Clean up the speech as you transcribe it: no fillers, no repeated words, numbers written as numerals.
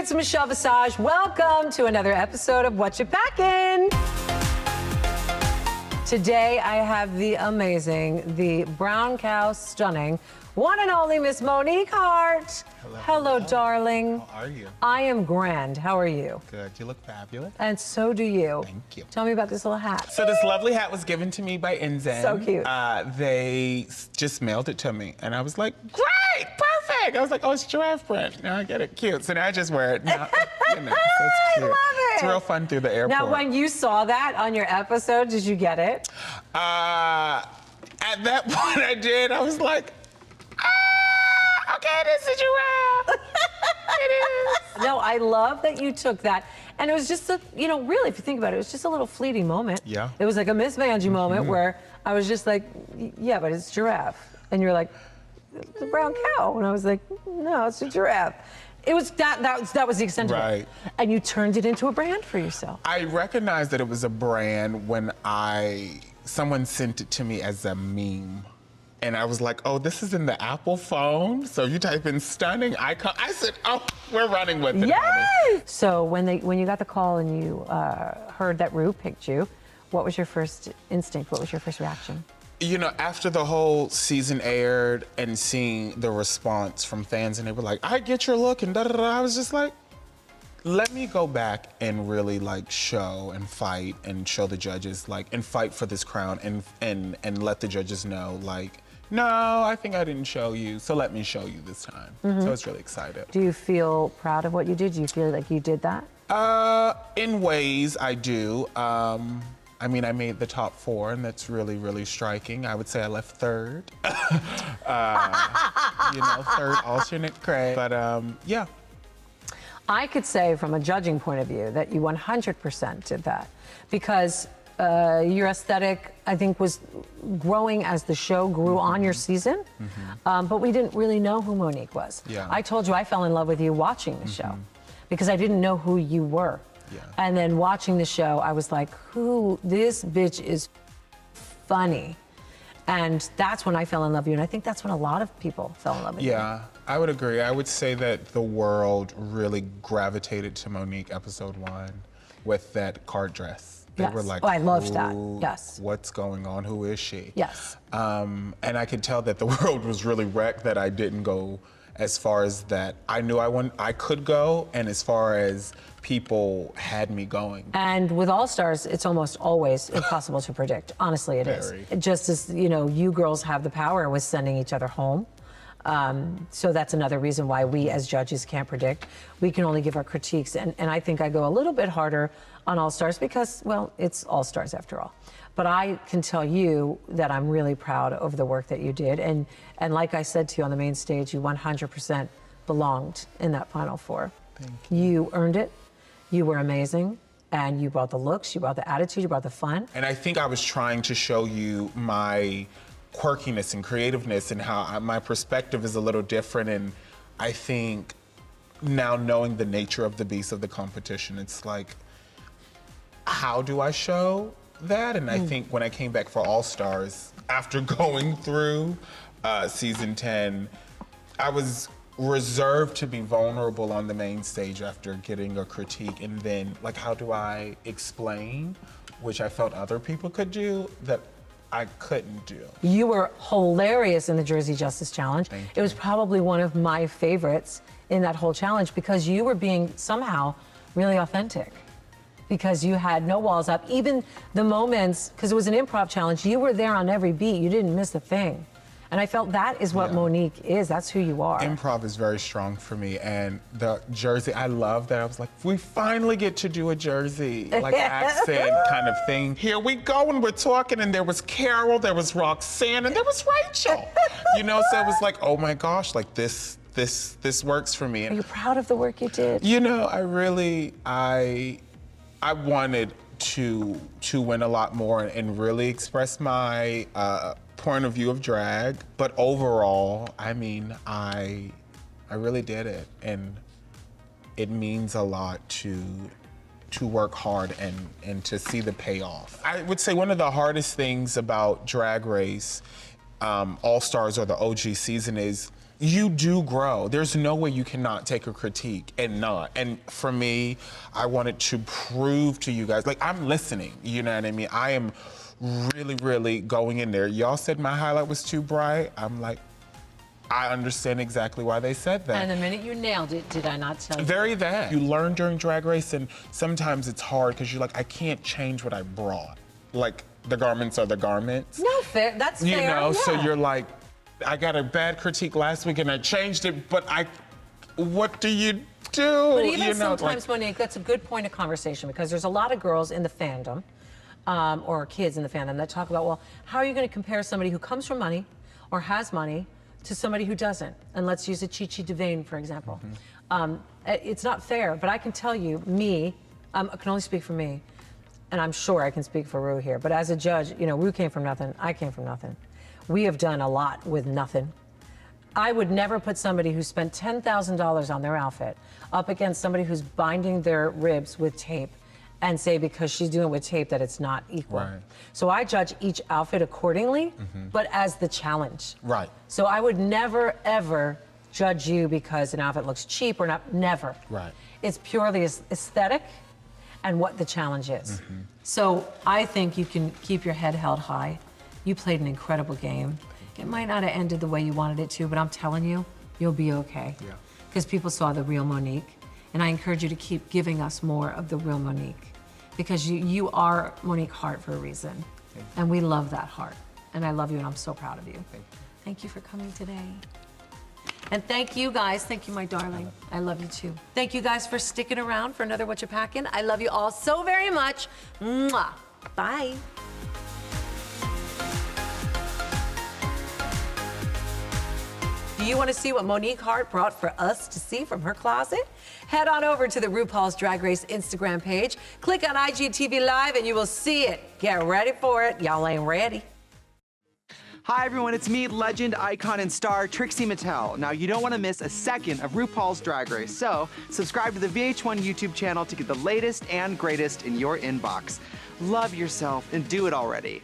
it's Michelle Visage. Welcome to another episode of Whatcha Packin. Today I have the amazing, the brown cow stunning, one and only Miss Monique Heart. Hello, darling. How are you? I am grand. How are you? Good. You look fabulous. And so do you. Thank you. Tell me about this little hat. So this lovely hat was given to me by Enzen. So cute. They just mailed it to me, and I was like, great, perfect. I was like, oh, it's giraffe print. Now I get it, cute. So now I just wear it. Now, so it's cute. I love it. It's real fun through the airport. Now, when you saw that on your episode, did you get it? At that point, I did. I was like, okay, this is giraffe. It is. No, I love that you took that. And it was just a, really, if you think about it, it was just a little fleeting moment. Yeah. It was like a Miss Vanjie moment where I was just like, yeah, but it's giraffe. And you're like, it's a brown cow. And I was like, no, it's a giraffe. It was that was the extent of it. And you turned it into a brand for yourself. I recognized that it was a brand when someone sent it to me as a meme. And I was like, oh, this is in the Apple phone. So you type in stunning icon. I said, oh, we're running with it. Yes! So when you got the call and you heard that Ru picked you, what was your first instinct? What was your first reaction? After the whole season aired and seeing the response from fans, and they were like, I get your look, and da-da-da, I was just like, let me go back and really show and fight and show the judges and fight for this crown and let the judges know no, I think I didn't show you, so let me show you this time. So I was really excited. Do you feel proud of what you did? Do you feel like you did that? In ways, I do. I made the top 4, and that's really, really striking. I would say I left third. Third alternate credit. But yeah. I could say from a judging point of view that you 100% did that because your aesthetic, I think, was growing as the show grew on your season, but we didn't really know who Monique was. Yeah. I told you I fell in love with you watching the show because I didn't know who you were. Yeah. And then watching the show, I was like, this bitch is funny. And that's when I fell in love with you. And I think that's when a lot of people fell in love with you. Yeah, I would agree. I would say that the world really gravitated to Monique episode 1 with that card dress. They were like, oh, I loved that. Yes. What's going on? Who is she? Yes. And I could tell that the world was really wrecked that I didn't go as far as that. I knew I could go, and as far as people had me going. And with All Stars, it's almost always impossible to predict. Honestly, it is. Just as, you girls have the power with sending each other home. So that's another reason why we as judges can't predict. We can only give our critiques. And I think I go a little bit harder on All Stars because, well, it's All Stars after all. But I can tell you that I'm really proud of the work that you did. And like I said to you on the main stage, you 100% belonged in that Final 4. Thank you. You earned it. You were amazing. And you brought the looks, you brought the attitude, you brought the fun. And I think I was trying to show you my quirkiness and creativeness and how my perspective is a little different. And I think now knowing the nature of the beast of the competition, it's like, how do I show that? And I think when I came back for All Stars, after going through season 10, I was reserved to be vulnerable on the main stage after getting a critique. And then, how do I explain, which I felt other people could do, that I couldn't do. You were hilarious in the Jersey Justice Challenge. Thank you. It was probably one of my favorites in that whole challenge because you were being somehow really authentic. Because you had no walls up. Even the moments, because it was an improv challenge, you were there on every beat. You didn't miss a thing. And I felt that is what Monique is. That's who you are. Improv is very strong for me. And the Jersey, I love that. I was like, we finally get to do a Jersey accent kind of thing. Here we go, and we're talking, and there was Carol, there was Roxanne, and there was Rachel. So it was like, oh my gosh, this works for me. Are you proud of the work you did? I wanted to win a lot more and really express my point of view of drag, but overall, I really did it, and it means a lot to work hard and to see the payoff. I would say one of the hardest things about Drag Race, All Stars or the OG season is you do grow. There's no way you cannot take a critique and not. And for me, I wanted to prove to you guys, like, I'm listening, you know what I mean? I am really, really going in there. Y'all said my highlight was too bright. I'm like, I understand exactly why they said that. And the minute you nailed it, did I not tell you? Very that. You learn during Drag Race, and sometimes it's hard because you're like, I can't change what I brought. Like, the garments are the garments. No, fair. That's you fair. You know, yeah. so you're like, I got a bad critique last week and I changed it, but what do you do? But even you know, sometimes, Monique, that's a good point of conversation because there's a lot of girls in the fandom, or kids in the fandom that talk about, well, how are you going to compare somebody who comes from money or has money to somebody who doesn't? And let's use a Chi-Chi DeVayne, for example. It's not fair, but I can tell you, I can only speak for me, and I'm sure I can speak for Ru here, but as a judge, you know, Ru came from nothing, I came from nothing. We have done a lot with nothing. I would never put somebody who spent $10,000 on their outfit up against somebody who's binding their ribs with tape and say because she's doing it with tape that it's not equal. Right. So I judge each outfit accordingly, but as the challenge. Right. So I would never, ever judge you because an outfit looks cheap or not, never. Right. It's purely aesthetic and what the challenge is. So I think you can keep your head held high. You played an incredible game. It might not have ended the way you wanted it to, but I'm telling you, you'll be okay. Yeah. Because people saw the real Monique. And I encourage you to keep giving us more of the real Monique. Because you are Monique Heart for a reason. And we love that heart. And I love you and I'm so proud of you. Thank you for coming today. And thank you guys. Thank you, my darling. I love you too. Thank you guys for sticking around for another Whatcha Packin. I love you all so very much. Mwah. Bye. Do you want to see what Monique Heart brought for us to see from her closet? Head on over to the RuPaul's Drag Race Instagram page. Click on IGTV Live and you will see it. Get ready for it. Y'all ain't ready. Hi everyone, it's me, legend, icon, and star Trixie Mattel. Now you don't want to miss a second of RuPaul's Drag Race, so subscribe to the VH1 YouTube channel to get the latest and greatest in your inbox. Love yourself and do it already.